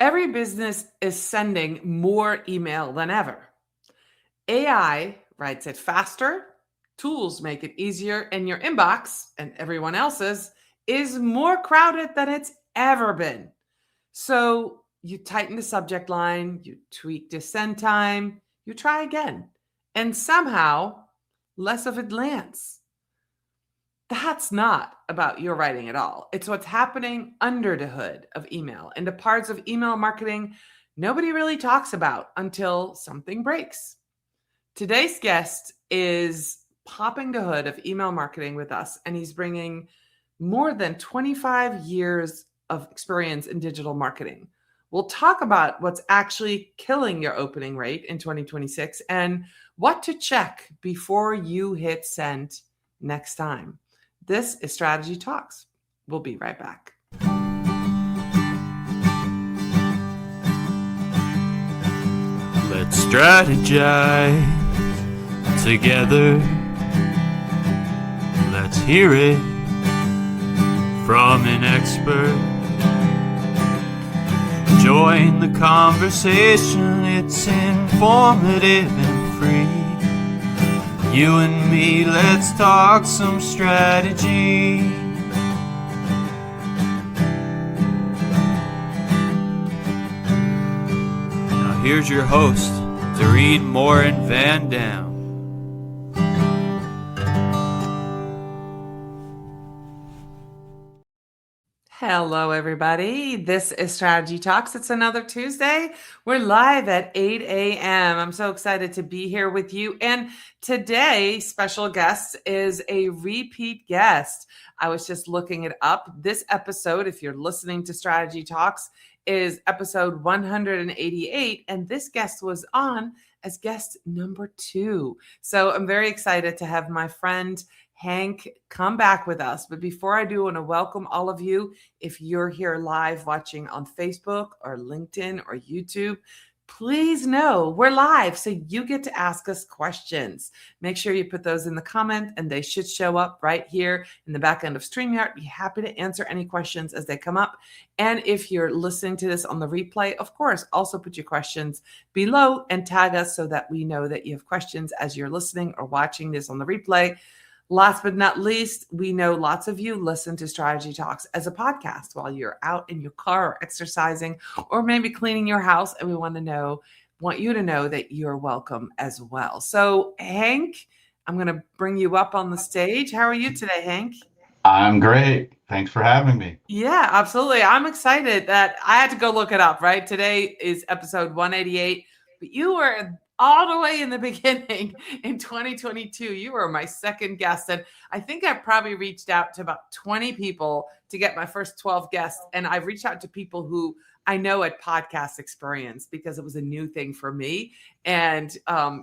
Every business is sending more email than ever. AI writes it faster, tools make it easier, and your inbox and everyone else's is more crowded than it's ever been. So you tighten the subject line, you tweak the send time, you try again, and somehow less of it lands. That's not about your writing at all. It's what's happening under the hood of email and the parts of email marketing nobody really talks about until something breaks. Today's guest is popping the hood of email marketing with us, and he's bringing more than 25 years of experience in digital marketing. We'll talk about what's actually killing your opening rate in 2026 and what to check before you hit send next time. This is Strategy Talks. We'll be right back. Let's strategize together. Let's hear it from an expert. Join the conversation, it's informative and free. You and me, let's talk some strategy. Now here's your host, Dorien Morin-van Dam. Hello, everybody. This is Strategy Talks. It's another Tuesday. We're live at 8 a.m. I'm so excited to be here with you. And today's special guest is a repeat guest. I was just looking it up. This episode, if you're listening to Strategy Talks, is episode 188. And this guest was on as guest number 2. So I'm very excited to have my friend Hank come back with us. But before I do, I want to welcome all of you. If you're here live watching on Facebook or LinkedIn or YouTube, please know we're live, so you get to ask us questions. Make sure you put those in the comment, and they should show up right here in the back end of StreamYard. Be happy to answer any questions as they come up. And if you're listening to this on the replay, of course, also put your questions below and tag us so that we know that you have questions as you're listening or watching this on the replay. Last but not least, we know lots of you listen to Strategy Talks as a podcast while you're out in your car or exercising or maybe cleaning your house. And we want you to know that you're welcome as well. So Hank, I'm going to bring you up on the stage. How are you today, Hank? I'm great. Thanks for having me. Yeah, absolutely. I'm excited that I had to go look it up, right? Today is episode 188, but you were all the way in the beginning in 2022. You were my second guest. And I think I probably reached out to about 20 people to get my first 12 guests. And I've reached out to people who I know had podcast experience because it was a new thing for me. And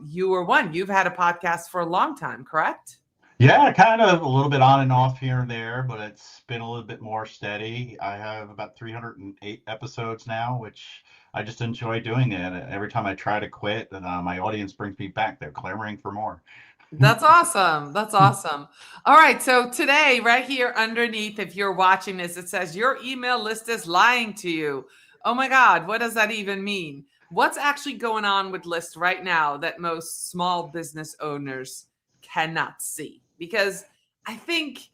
you were one. You've had a podcast for a long time, correct? Yeah, kind of a little bit on and off here and there, but it's been a little bit more steady. I have about 308 episodes now, which I just enjoy doing it. Every time I try to quit, and my audience brings me back. They're clamoring for more. That's awesome. That's awesome. All right. So today, right here underneath, if you're watching this, it says your email list is lying to you. Oh my God. What does that even mean? What's actually going on with lists right now that most small business owners cannot see? Because I think,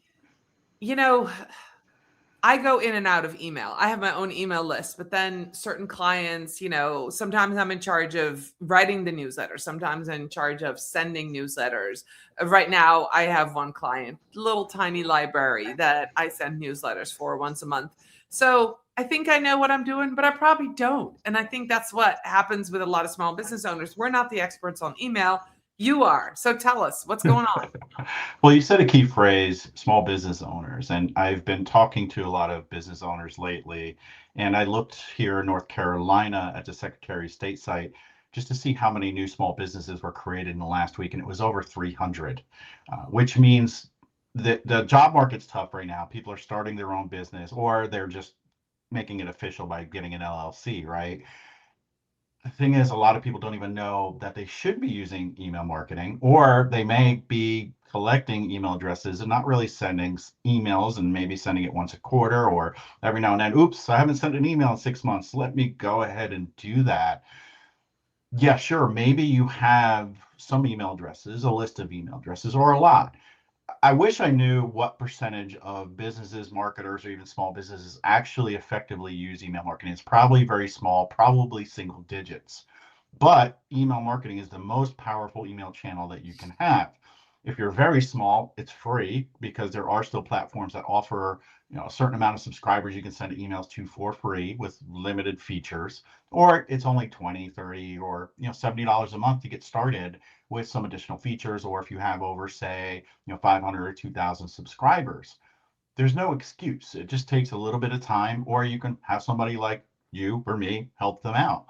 I go in and out of email. I have my own email list, but then certain clients, sometimes I'm in charge of writing the newsletter. Sometimes I'm in charge of sending newsletters. Right now, I have one client, little tiny library that I send newsletters for once a month. So I think I know what I'm doing, but I probably don't. And I think that's what happens with a lot of small business owners. We're not the experts on email. You are. So tell us what's going on. Well, you said a key phrase, small business owners, and I've been talking to a lot of business owners lately, and I looked here in North Carolina at the Secretary of State site just to see how many new small businesses were created in the last week, and it was over 300, which means that the job market's tough right now. People are starting their own business, or they're just making it official by getting an LLC, right? The thing is, a lot of people don't even know that they should be using email marketing, or they may be collecting email addresses and not really sending emails, and maybe sending it once a quarter or every now and then. Oops, I haven't sent an email in 6 months. Let me go ahead and do that. Yeah, sure. Maybe you have some email addresses, a list of email addresses, or a lot. I wish I knew what percentage of businesses, marketers, or even small businesses actually effectively use email marketing. It's probably very small, probably single digits. But email marketing is the most powerful email channel that you can have. If you're very small, it's free, because there are still platforms that offer, a certain amount of subscribers you can send emails to for free with limited features, or it's only 20, 30, or $70 a month to get started with some additional features. Or if you have over, say, 500 or 2,000 subscribers, there's no excuse. It just takes a little bit of time, or you can have somebody like you or me help them out.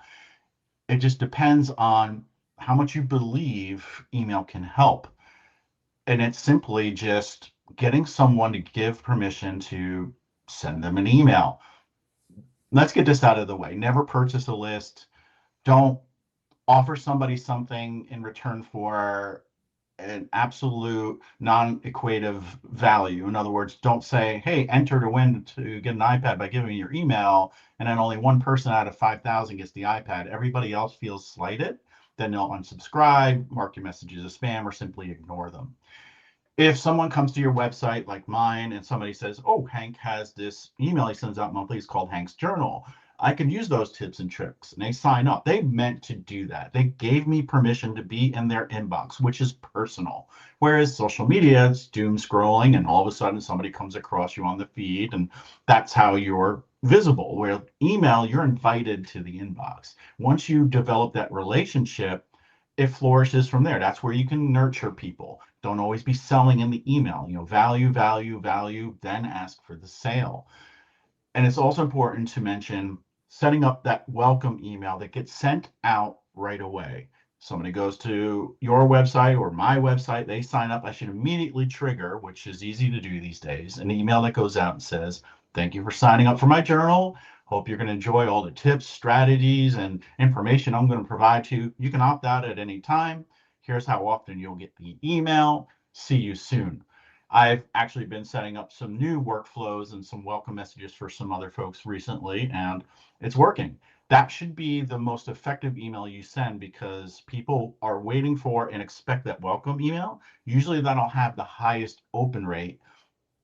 It just depends on how much you believe email can help. And it's simply just getting someone to give permission to send them an email. Let's get this out of the way. Never purchase a list. Don't offer somebody something in return for an absolute non-equative value. In other words, don't say, hey, enter to win to get an iPad by giving me your email, and then only one person out of 5,000 gets the iPad. Everybody else feels slighted. Then they'll unsubscribe, mark your messages as spam, or simply ignore them. If someone comes to your website like mine and somebody says, oh, Hank has this email he sends out monthly, it's called Hank's Journal, I can use those tips and tricks, and they sign up. They meant to do that. They gave me permission to be in their inbox, which is personal. Whereas social media, it's doom scrolling, and all of a sudden somebody comes across you on the feed, and that's how you're visible. Where email, you're invited to the inbox. Once you develop that relationship, it flourishes from there. That's where you can nurture people. Don't always be selling in the email. Value, value, value, then ask for the sale. And it's also important to mention setting up that welcome email that gets sent out right away. Somebody goes to your website or my website, they sign up, I should immediately trigger, which is easy to do these days, an email that goes out and says, thank you for signing up for my journal. Hope you're going to enjoy all the tips, strategies, and information I'm going to provide to you. You can opt out at any time. Here's how often you'll get the email. See you soon. I've actually been setting up some new workflows and some welcome messages for some other folks recently, and it's working. That should be the most effective email you send, because people are waiting for and expect that welcome email. Usually that'll have the highest open rate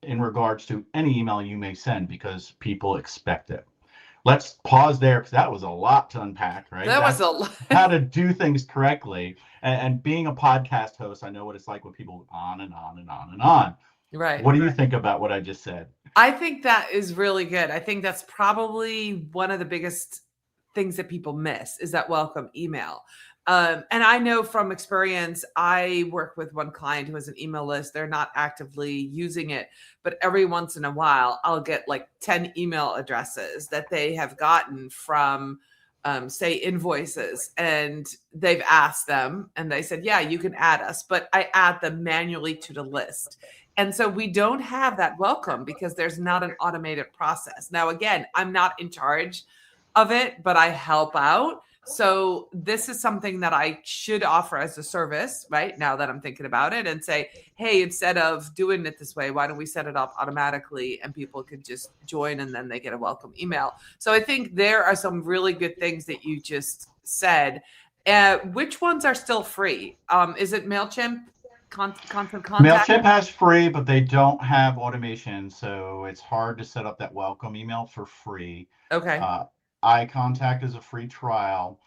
in regards to any email you may send, because people expect it. Let's pause there, because that was a lot to unpack, right? That was That's a lot. how to do things correctly. And being a podcast host, I know what it's like when people go on and on and on and on. Right. What do you think about what I just said? I think that is really good. I think that's probably one of the biggest things that people miss, is that welcome email. And I know from experience, I work with one client who has an email list. They're not actively using it, but every once in a while, I'll get like 10 email addresses that they have gotten from, say, invoices, and they've asked them, and they said, yeah, you can add us, but I add them manually to the list. And so we don't have that welcome because there's not an automated process. Now, again, I'm not in charge of it, but I help out. So this is something that I should offer as a service, right? Now that I'm thinking about it, and say, hey, instead of doing it this way, why don't we set it up automatically, and people could just join and then they get a welcome email. So I think there are some really good things that you just said. Which ones are still free? Is it MailChimp? Constant Contact? MailChimp has free, but they don't have automation, so it's hard to set up that welcome email for free. Okay. iContact is a free trial.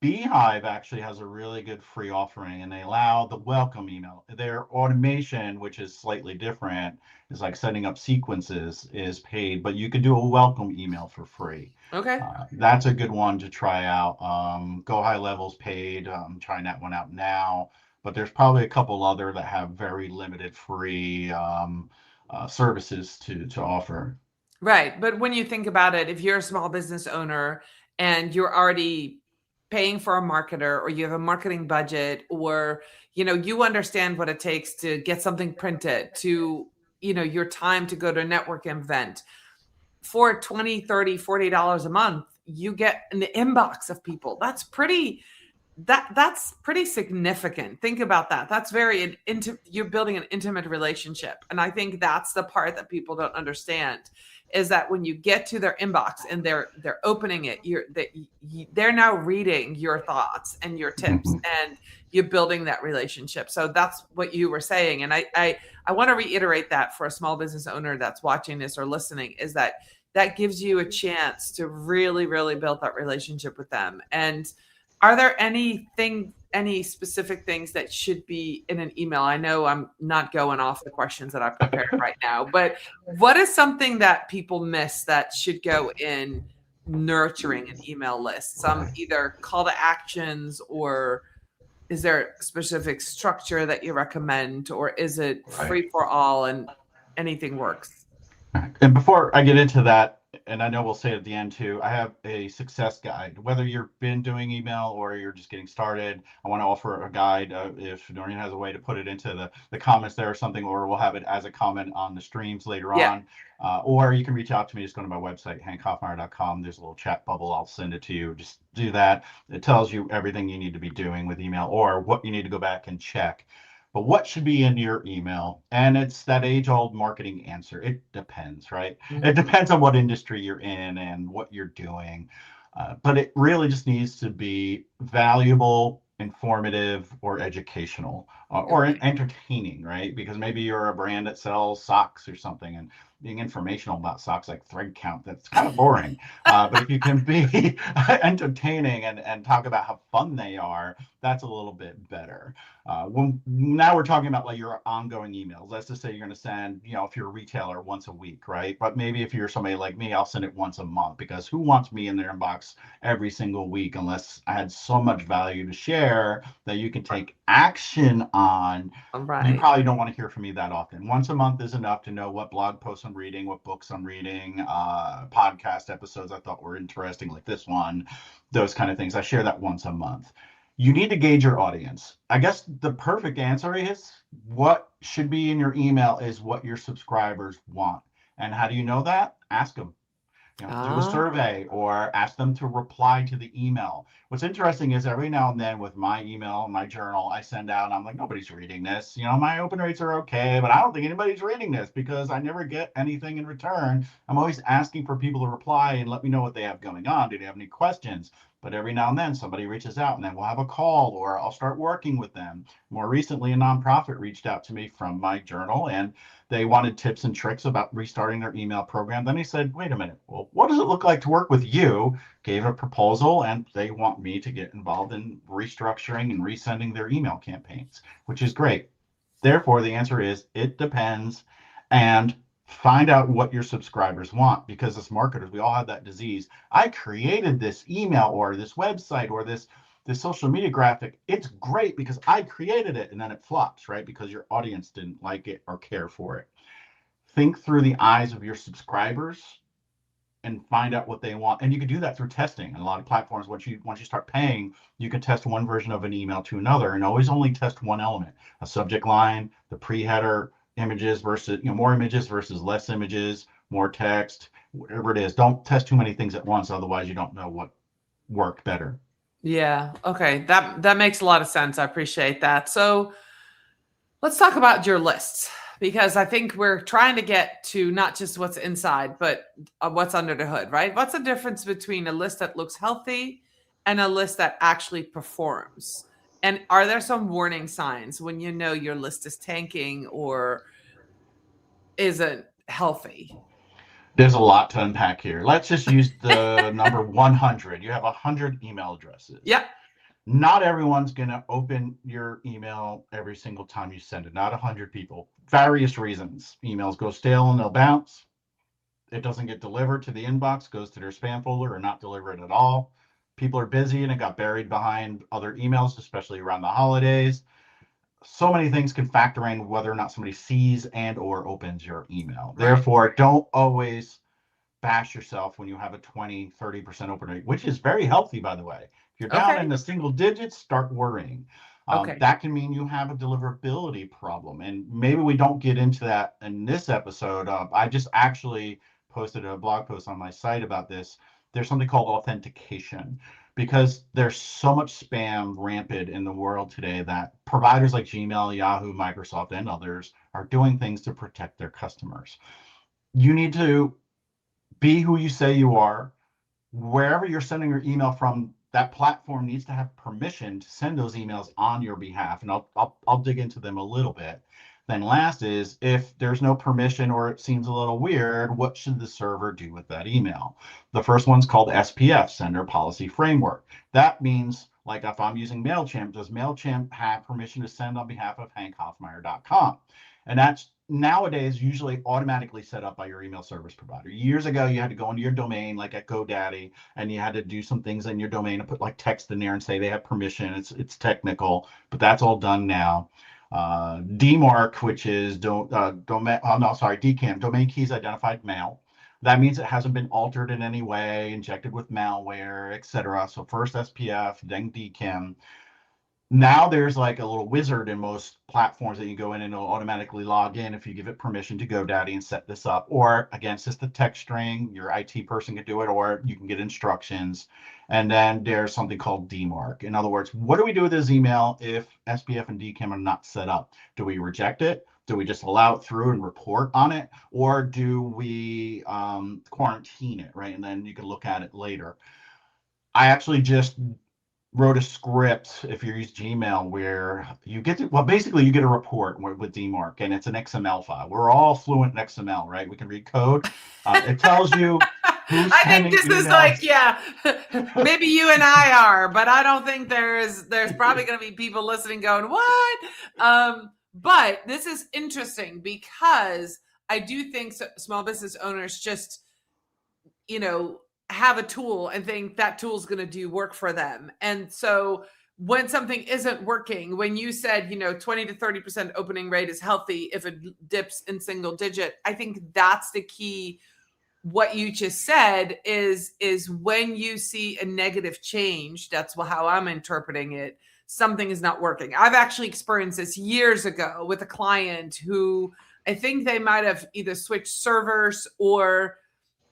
Beehive actually has a really good free offering, and they allow the welcome email. Their automation, which is slightly different, is like setting up sequences, is paid, but you can do a welcome email for free. Okay. That's a good one to try out. Go High Level's paid. I'm trying that one out now, but there's probably a couple other that have very limited free services to offer. Right. But when you think about it, if you're a small business owner and you're already paying for a marketer, or you have a marketing budget, or, you understand what it takes to get something printed, to, your time to go to a network event, for $20, $30, $40 a month, you get an inbox of people. That's pretty that's pretty significant. Think about that. That's very you're building an intimate relationship. And I think that's the part that people don't understand is that when you get to their inbox and they're opening it, they're now reading your thoughts and your tips, and you're building that relationship. So that's what you were saying. And I want to reiterate that for a small business owner that's watching this or listening, is that that gives you a chance to really, really build that relationship with them. And are there any specific things that should be in an email? I know I'm not going off the questions that I prepared right now, but what is something that people miss that should go in nurturing an email list? Some either call to actions, or is there a specific structure that you recommend, or is it free for all and anything works? And before I get into that, and I know we'll say it at the end too, I have a success guide. Whether you've been doing email or you're just getting started, I want to offer a guide. If Dorien has a way to put it into the comments there or something, or we'll have it as a comment on the streams later on. Or you can reach out to me. Just go to my website, hankhoffmeyer.com. There's a little chat bubble. I'll send it to you. Just do that. It tells you everything you need to be doing with email or what you need to go back and check. But what should be in your email? And it's that age-old marketing answer. It depends, right? Mm-hmm. It depends on what industry you're in and what you're doing. But it really just needs to be valuable, informative, or educational, or entertaining, right? Because maybe you're a brand that sells socks or something, and being informational about socks like thread count, that's kind of boring. But if you can be entertaining and talk about how fun they are, that's a little bit better. Now we're talking about like your ongoing emails. Let's just say you're going to send, if you're a retailer, once a week, right? But maybe if you're somebody like me, I'll send it once a month, because who wants me in their inbox every single week unless I had so much value to share that you can take action on? You probably don't want to hear from me that often. Once a month is enough to know what blog posts I'm reading, what books I'm reading, podcast episodes I thought were interesting, like this one, those kind of things. I share that once a month. You need to gauge your audience. I guess the perfect answer is what should be in your email is what your subscribers want. And how do you know that? Ask them. Do a survey or ask them to reply to the email. What's interesting is every now and then with my email, my journal, I send out, and I'm like, nobody's reading this. My open rates are okay, but I don't think anybody's reading this because I never get anything in return. I'm always asking for people to reply and let me know what they have going on. Do they have any questions? But every now and then somebody reaches out, and then we'll have a call or I'll start working with them. More recently, a nonprofit reached out to me from my journal, and they wanted tips and tricks about restarting their email program. Then he said, wait a minute, well, what does it look like to work with you? Gave a proposal, and they want me to get involved in restructuring and resending their email campaigns, which is great. Therefore, the answer is it depends, and find out what your subscribers want, because as marketers, we all have that disease. I created this email or this website or this social media graphic. It's great because I created it, and then it flops, right? Because your audience didn't like it or care for it. Think through the eyes of your subscribers and find out what they want. And you can do that through testing. And a lot of platforms, once you start paying, you can test one version of an email to another, and always only test one element: a subject line, the pre-header, images versus more images versus less images, more text, whatever it is. Don't test too many things at once, otherwise you don't know what worked better. Yeah. Okay. That makes a lot of sense. I appreciate that. So let's talk about your lists, because I think we're trying to get to not just what's inside, but what's under the hood, right? What's the difference between a list that looks healthy and a list that actually performs? And are there some warning signs when you know your list is tanking or isn't healthy? There's a lot to unpack here. Let's just use the number 100. You have 100 email addresses. Yep. Not everyone's going to open your email every single time you send it. Not 100 people. Various reasons. Emails go stale and they'll bounce. It doesn't get delivered to the inbox, goes to their spam folder or not delivered at all. People are busy and it got buried behind other emails, especially around the holidays. So many things can factor in whether or not somebody sees and or opens your email. Right. Therefore, don't always bash yourself when you have a 20-30% open rate, which is very healthy, by the way. If you're down in the single digits, start worrying. That can mean you have a deliverability problem. And maybe we don't get into that in this episode. I just actually posted a blog post on my site about this. There's something called authentication. because there's so much spam rampant in the world today that providers like Gmail, Yahoo, Microsoft, and others are doing things to protect their customers. You need to be who you say you are. Wherever you're sending your email from, that platform needs to have permission to send those emails on your behalf. And I'll dig into them a little bit. Then last is, if there's no permission or it seems a little weird, what should the server do with that email? The first one's called SPF, Sender Policy Framework. That means, like if I'm using MailChimp, does MailChimp have permission to send on behalf of HankHoffmeyer.com? And that's nowadays usually automatically set up by your email service provider. Years ago, you had to go into your domain, like at GoDaddy, and you had to do some things in your domain and put like text in there and say they have permission. It's technical, but that's all done now. DMARC, which is DKIM, domain keys identified mail. That means it hasn't been altered in any way, injected with malware, etc. So first SPF, then DKIM. Now there's like a little wizard in most platforms that you go in and it'll automatically log in if you give it permission to GoDaddy and set this up. Or again, it's just a text string. Your IT person can do it, or you can get instructions. And then there's something called DMARC. In other words, what do we do with this email if SPF and DKIM are not set up? Do we reject it? Do we just allow it through and report on it? Or do we quarantine it, right? And then you can look at it later. I actually just wrote a script, if you use Gmail, where you get to, well, basically you get a report with DMARC, and it's an XML file. We're all fluent in XML, right? We can read code. It tells you who's I think sending this emails. is like, yeah, maybe you and I are, but I don't think there's probably going to be people listening going, what? But this is interesting because I do think small business owners just, have a tool and think that tool's going to do work for them. And so when something isn't working, when you said, 20 to 30% opening rate is healthy if it dips in single digit, I think that's the key. What you just said is when you see a negative change, that's how I'm interpreting it, something is not working. I've actually experienced this years ago with a client who I think they might have either switched servers or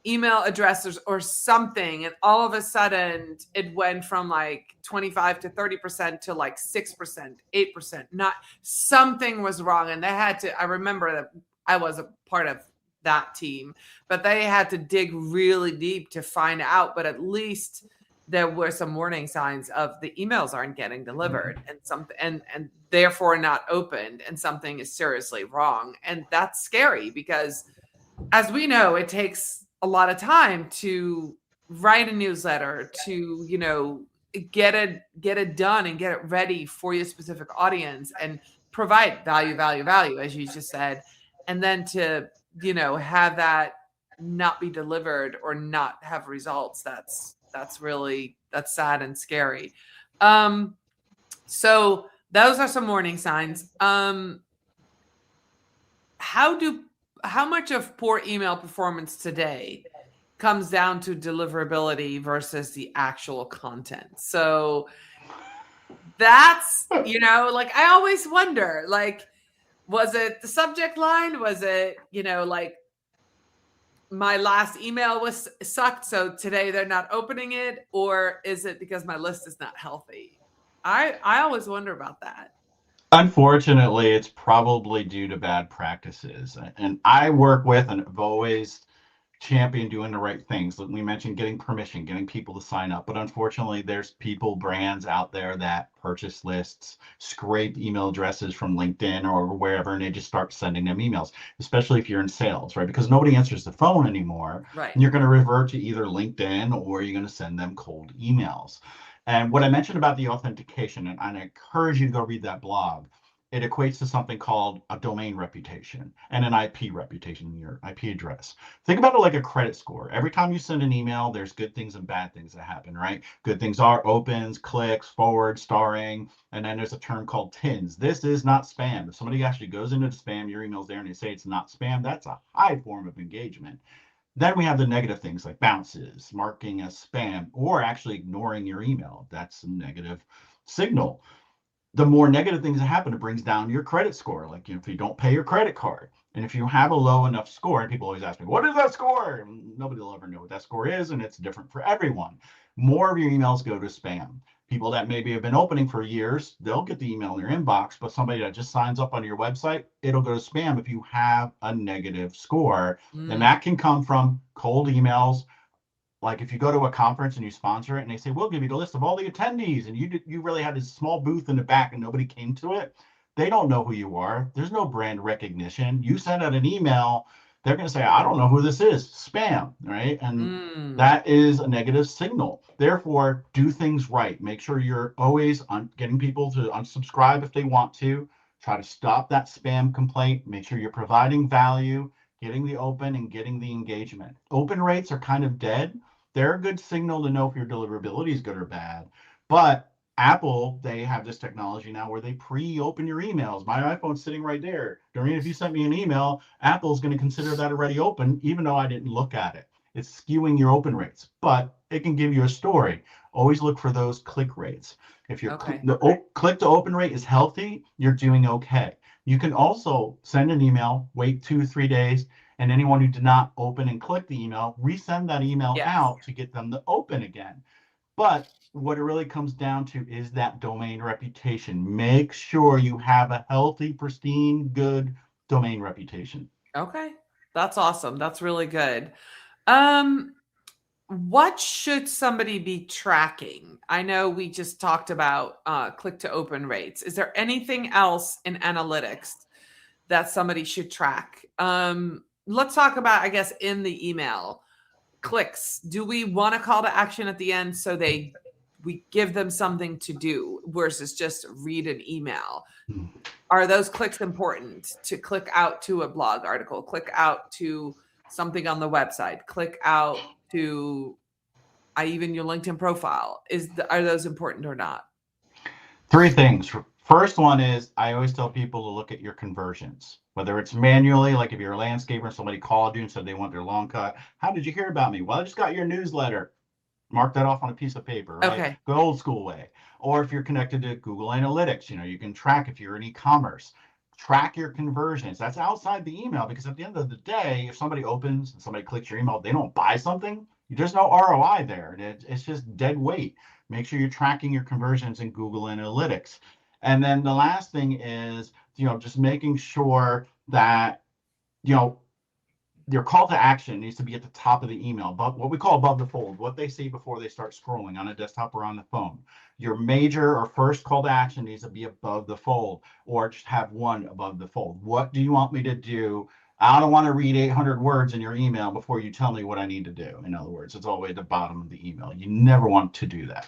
email addresses or something, and all of a sudden it went from like 25 to 30% to like 6%, 8%. Not something was wrong, and they had to, I remember that I was a part of that team, but they had to dig really deep to find out, but at least there were some warning signs of the emails aren't getting delivered and something and therefore not opened, and something is seriously wrong. And that's scary because, as we know, it takes a lot of time to write a newsletter, to, get it done and get it ready for your specific audience and provide value, as you just said. And then to, have that not be delivered or not have results, that's sad and scary. So those are some warning signs. How much of poor email performance today comes down to deliverability versus the actual content? So that's, like, I always wonder, like, was it the subject line? Was it, like, my last email was sucked, so today they're not opening it? Or is it because my list is not healthy? I always wonder about that. Unfortunately, it's probably due to bad practices. And I work with and have always championed doing the right things. Like we mentioned, getting permission, getting people to sign up. But unfortunately, there's brands out there that purchase lists, scrape email addresses from LinkedIn or wherever, and they just start sending them emails, especially if you're in sales, right? Because nobody answers the phone anymore. Right. And you're going to revert to either LinkedIn or you're going to send them cold emails. And what I mentioned about the authentication, and I encourage you to go read that blog, it equates to something called a domain reputation and an IP reputation, your IP address. Think about it like a credit score. Every time you send an email, there's good things and bad things that happen, right? Good things are opens, clicks, forwards, starring, and then there's a term called TINs. This is not spam. If somebody actually goes into the spam, your email's there, and they say it's not spam, that's a high form of engagement. Then we have the negative things like bounces, marking as spam, or actually ignoring your email. That's a negative signal. the more negative things that happen, it brings down your credit score. Like, if you don't pay your credit card, and if you have a low enough score, and people always ask me, what is that score? Nobody will ever know what that score is, and it's different for everyone. More of your emails go to spam. People that maybe have been opening for years, they'll get the email in their inbox, but somebody that just signs up on your website, it'll go to spam if you have a negative score. And Mm, that can come from cold emails. Like if you go to a conference and you sponsor it and they say, we'll give you the list of all the attendees, and you really had this small booth in the back and nobody came to it, they don't know who you are. There's no brand recognition. You send out an email, they're going to say, I don't know who this is, spam, right? And mm. that is a negative signal. Therefore, do things right. Make sure you're always getting people to unsubscribe if they want to. Try to stop that spam complaint. Make sure you're providing value, getting the open and getting the engagement. Open rates are kind of dead. They're a good signal to know if your deliverability is good or bad. But Apple, they have this technology now where they pre-open your emails. My iPhone's sitting right there. Doreen, if you sent me an email, Apple's going to consider that already open, even though I didn't look at it. It's skewing your open rates, but it can give you a story. Always look for those click rates. If your Okay. click to open rate is healthy, you're doing okay. You can also send an email, wait 2 3 days, and anyone who did not open and click the email, resend that email Yes. out to get them to open again. But what it really comes down to is that domain reputation. Make sure you have a healthy, pristine, good domain reputation. Okay. That's awesome. That's really good. Um, what should somebody be tracking? I know we just talked about click to open rates. Is there anything else in analytics that somebody should track? Let's talk about, I guess, in the email clicks. Do we want a call to action at the end so we give them something to do versus just read an email? Are those clicks important to click out to a blog article, click out to something on the website, click out to even your LinkedIn profile? Are those important or not? Three things. First one is I always tell people to look at your conversions, whether it's manually, like if you're a landscaper and somebody called you and said they want their lawn cut. How did you hear about me? Well, I just got your newsletter. Mark that off on a piece of paper, right? Okay. Go old school way. Or if you're connected to Google Analytics, you can track if you're in e-commerce. Track your conversions. That's outside the email because at the end of the day, if somebody opens and somebody clicks your email, they don't buy something. There's no ROI there. It's just dead weight. Make sure you're tracking your conversions in Google Analytics. And then the last thing is, just making sure that, you know, your call to action needs to be at the top of the email, but what we call above the fold, what they see before they start scrolling on a desktop or on the phone. Your major or first call to action needs to be above the fold, or just have one above the fold. What do you want me to do? I don't want to read 800 words in your email before you tell me what I need to do. In other words, it's all the way at the bottom of the email. You never want to do that.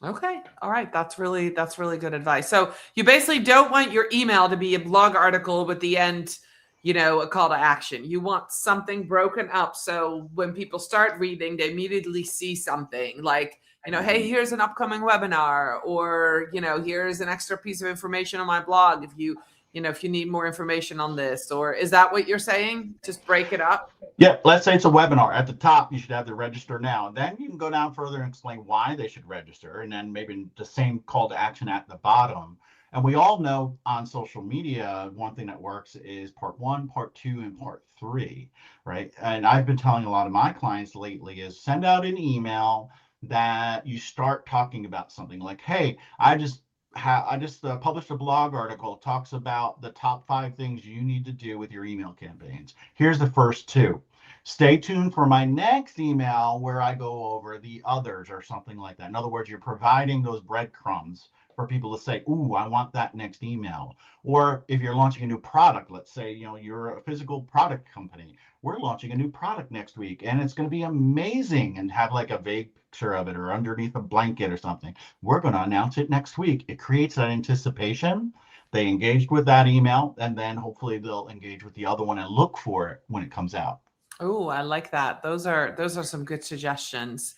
Okay. All right. That's really good advice. So you basically don't want your email to be a blog article with the end, a call to action. You want something broken up so when people start reading, they immediately see something like, hey, here's an upcoming webinar, or here's an extra piece of information on my blog if you need more information on this. Or is that what you're saying? Just break it up? Yeah, let's say it's a webinar. At the top, you should have the register now. Then you can go down further and explain why they should register, and then maybe the same call to action at the bottom. And we all know on social media, one thing that works is part one, part two, and part three, right? And I've been telling a lot of my clients lately is send out an email that you start talking about something like, hey, I just published a blog article. It talks about the top 5 things you need to do with your email campaigns. Here's the first two. Stay tuned for my next email where I go over the others or something like that. In other words, you're providing those breadcrumbs for people to say, ooh, I want that next email. Or if you're launching a new product, let's say, you're a physical product company. We're launching a new product next week and it's going to be amazing, and have like a vague picture of it or underneath a blanket or something. We're going to announce it next week. It creates that anticipation. They engaged with that email, and then hopefully they'll engage with the other one and look for it when it comes out. Oh, I like that. Those are some good suggestions.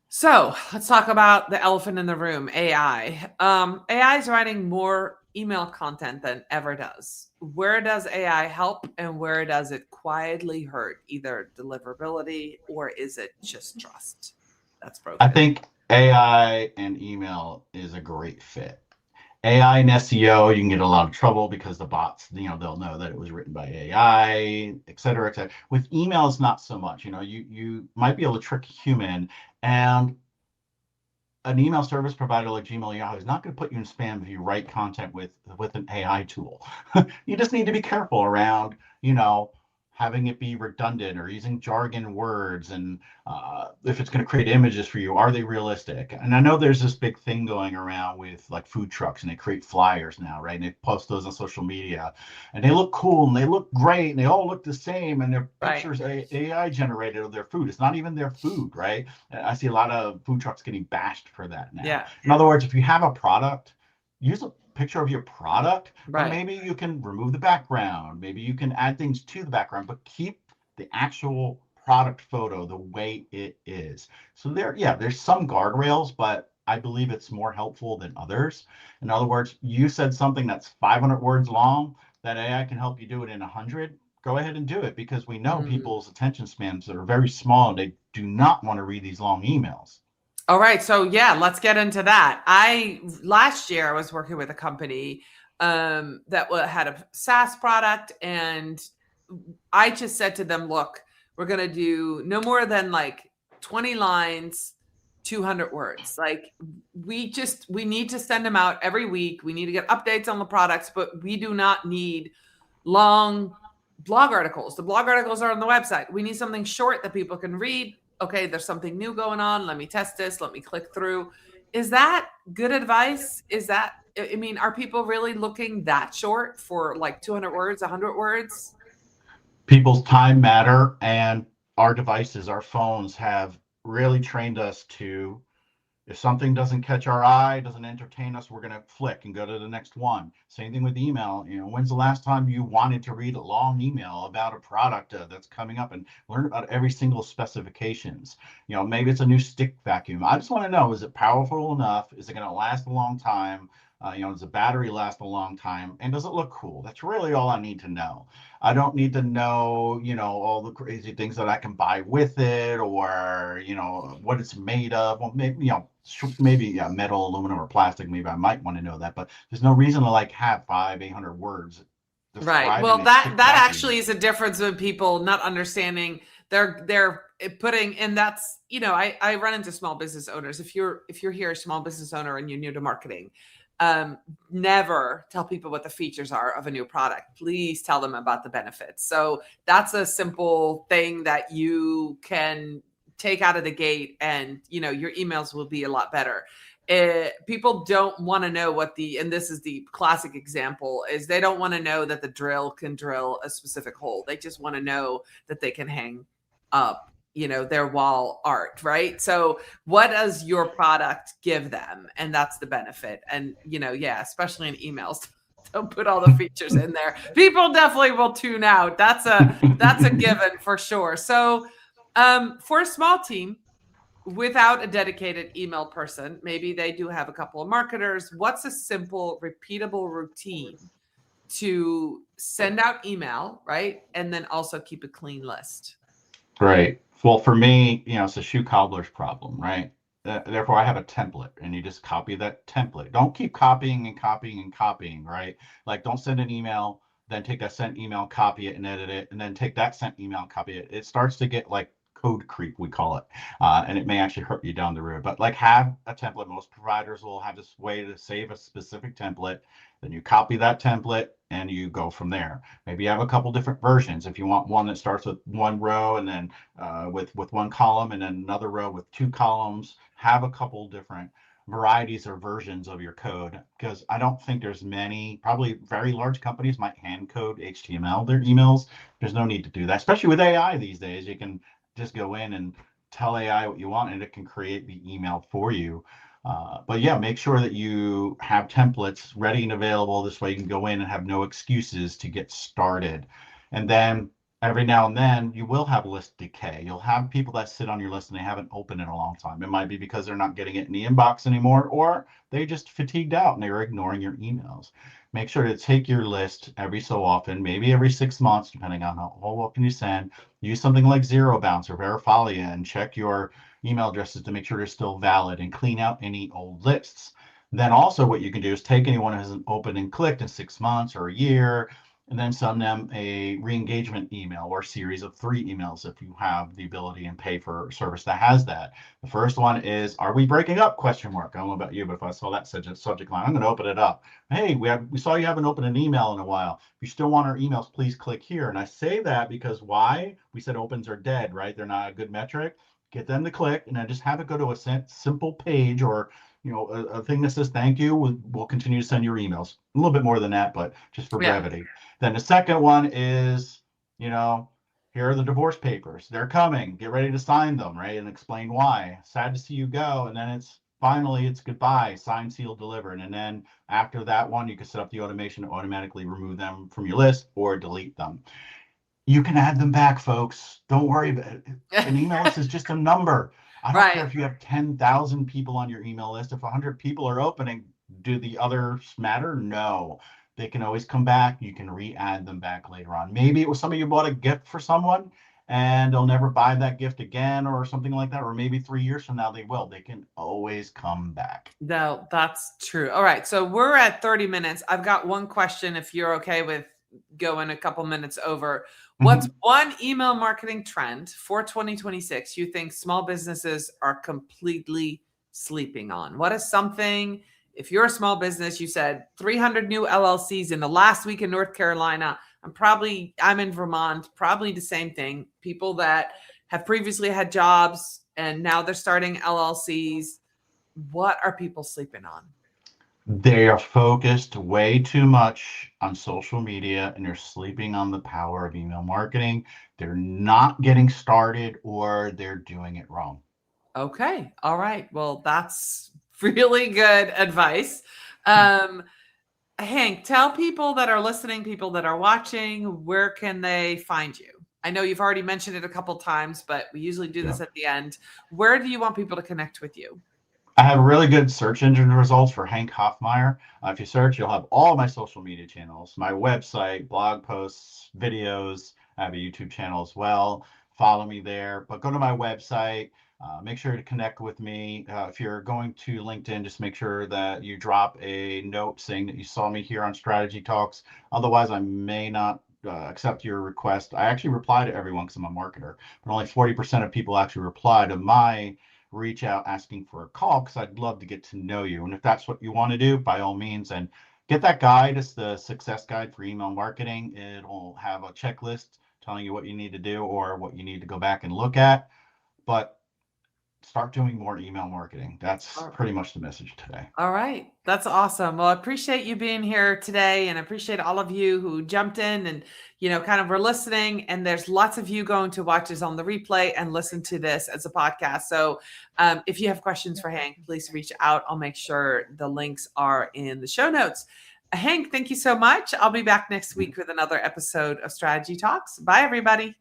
So let's talk about the elephant in the room, AI. AI is writing more email content than ever does. Where does AI help and where does it quietly hurt either deliverability, or is it just trust that's I broken? think AI and email is a great fit. AI and SEO, you can get a lot of trouble because the bots, they'll know that it was written by AI, et cetera, et cetera. With emails, not so much. You might be able to trick a human, and an email service provider like Gmail or Yahoo is not going to put you in spam if you write content with an AI tool. You just need to be careful around, having it be redundant or using jargon words, and if it's going to create images for you, are they realistic? And I know there's this big thing going around with like food trucks, and they create flyers now, right? And they post those on social media, and they look cool and they look great and they all look the same, and their Right. pictures AI generated of their food. It's not even their food, right? I see a lot of food trucks getting bashed for that now. Yeah. In other words, if you have a product, use a picture of your product, but Right. maybe you can remove the background. Maybe you can add things to the background, but keep the actual product photo the way it is. So there's some guardrails, but I believe it's more helpful than others. In other words, you said something that's 500 words long, that AI can help you do it in 100. Go ahead and do it, because we know Mm. people's attention spans are very small and they do not want to read these long emails. All right. So yeah, let's get into that. Last year I was working with a company that had a SaaS product, and I just said to them, look, we're going to do no more than like 20 lines, 200 words. Like we need to send them out every week. We need to get updates on the products, but we do not need long blog articles. The blog articles are on the website. We need something short that people can read. Okay, there's something new going on. Let me test this. Let me click through. Is that good advice? I mean, are people really looking that short for like 200 words, 100 words? People's time matter, and our devices, our phones have really trained us to, if something doesn't catch our eye, doesn't entertain us, we're going to flick and go to the next one. Same thing with email. When's the last time you wanted to read a long email about a product that's coming up and learn about every single specifications? Maybe it's a new stick vacuum. I just want to know, is it powerful enough? Is it going to last a long time? Does the battery last a long time? And does it look cool? That's really all I need to know. I don't need to know, all the crazy things that I can buy with it, or, what it's made of. Well, maybe yeah, metal, aluminum, or plastic. Maybe I might want to know that, but there's no reason to like have 800 words Right. describing Well, a that stick that vacuum. actually is a difference with people not understanding. They're putting, and that's, I run into small business owners. If you're here a small business owner and you're new to marketing, um, never tell people what the features are of a new product. Please tell them about the benefits. So that's a simple thing that you can take out of the gate, and your emails will be a lot better. People don't want to know and this is the classic example, is they don't want to know that the drill can drill a specific hole. They just want to know that they can hang up, their wall art, right? So what does your product give them? And that's the benefit. And, yeah, especially in emails, don't put all the features in there. People definitely will tune out. That's a given for sure. So for a small team, without a dedicated email person, maybe they do have a couple of marketers. What's a simple, repeatable routine to send out email, right? And then also keep a clean list. Right. Well, for me, it's a shoe cobbler's problem, right? Therefore, I have a template, and you just copy that template. Don't keep copying and copying and copying, right? Like, don't send an email, then take that sent email, copy it and edit it, and then take that sent email and copy it. It starts to get like code creep, we call it, and it may actually hurt you down the road. But like, have a template. Most providers will have this way to save a specific template. Then you copy that template and you go from there. Maybe you have a couple different versions. If you want one that starts with one row and then with one column, and then another row with two columns, have a couple different varieties or versions of your code, because I don't think there's many. Probably very large companies might hand code HTML their emails. There's no need to do that, especially with AI these days. You can just go in and tell AI what you want, and it can create the email for you. But yeah, make sure that you have templates ready and available. This way you can go in and have no excuses to get started. And then every now and then you will have list decay. You'll have people that sit on your list and they haven't opened in a long time. It might be because they're not getting it in the inbox anymore, or they just fatigued out and they're ignoring your emails. Make sure to take your list every so often, maybe every 6 months, depending on how often you send. Use something like Zero Bounce or Verifalia and check your email addresses to make sure they're still valid, and clean out any old lists. Then also what you can do is take anyone who hasn't opened and clicked in 6 months or a year, and then send them a re-engagement email or a series of 3 emails if you have the ability and pay for a service that has that. The first one is, are we breaking up? Question mark. I don't know about you, but if I saw that subject line, I'm going to open it up. Hey, we saw you haven't opened an email in a while. If you still want our emails, please click here. And I say that because why? We said opens are dead, right? They're not a good metric. Get them to click, and then just have it go to a simple page, or a thing that says thank you. We'll continue to send your emails. A little bit more than that, but just for Yeah. brevity. Then the second one is, here are the divorce papers. They're coming. Get ready to sign them, right? And explain why. Sad to see you go. And then it's goodbye, sign, seal, delivered. And then after that one, you can set up the automation to automatically remove them from your list or delete them. You can add them back, folks. Don't worry about it. An email list is just a number. I don't care Right. if you have 10,000 people on your email list. If 100 people are opening, do the others matter? No. They can always come back. You can re-add them back later on. Maybe it was somebody you bought a gift for someone and they'll never buy that gift again or something like that. Or maybe 3 years from now they will. They can always come back. No, that's true. All right. So we're at 30 minutes. I've got one question if you're okay with going a couple minutes over. What's one email marketing trend for 2026 you think small businesses are completely sleeping on? What is something, if you're a small business, you said 300 new LLCs in the last week in North Carolina. I'm in Vermont, probably the same thing. People that have previously had jobs and now they're starting LLCs. What are people sleeping on? They are focused way too much on social media and they're sleeping on the power of email marketing. They're not getting started or they're doing it wrong. Okay. All right. Well, that's really good advice. Hank, tell people that are listening, people that are watching, where can they find you? I know you've already mentioned it a couple times, but we usually do this at the end. Where do you want people to connect with you? I have really good search engine results for Hank Hoffmeyer. If you search, you'll have all my social media channels, my website, blog posts, videos. I have a YouTube channel as well. Follow me there, but go to my website. Make sure to connect with me. If you're going to LinkedIn, just make sure that you drop a note saying that you saw me here on Strategy Talks. Otherwise, I may not accept your request. I actually reply to everyone because I'm a marketer, but only 40% of people actually reply to my reach out asking for a call, because I'd love to get to know you. And if that's what you want to do, by all means, and get that guide. It's the success guide for email marketing. It'll have a checklist telling you what you need to do or what you need to go back and look at. But start doing more email marketing. That's pretty much the message today. All right. That's awesome. Well, I appreciate you being here today and I appreciate all of you who jumped in and, kind of were listening. And there's lots of you going to watch this on the replay and listen to this as a podcast. So if you have questions for Hank, please reach out. I'll make sure the links are in the show notes. Hank, thank you so much. I'll be back next week with another episode of Strategy Talks. Bye, everybody.